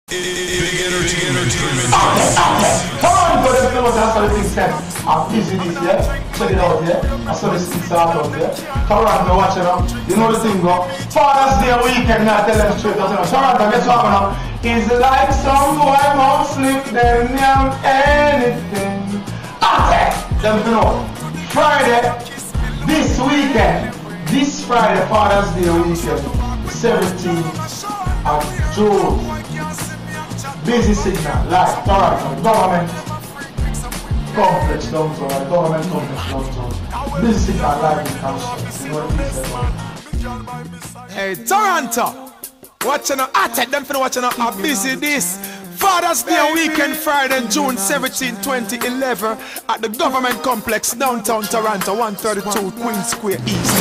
Big energy. Come on, but if you know that's how the thing said. I'm busy this year. Check it out here. I saw the streets out there. Toronto, watch it up. You know the thing go. Father's Day weekend, now tell them straight up. Toronto, guess what now? It's like some boy won't slip them young anything. Them to know. Friday, this weekend, this Friday, Father's Day weekend, 17th of June. Busy signal, like Toronto, government complex downtown, government complex downtown. Busy signal, live in conscience. You know what it is? Hey, Toronto! Watching I take them for watching a busy this Father's Day weekend, Friday, June 17, 2011 at the Government Complex, downtown Toronto, 132 Queen Square East.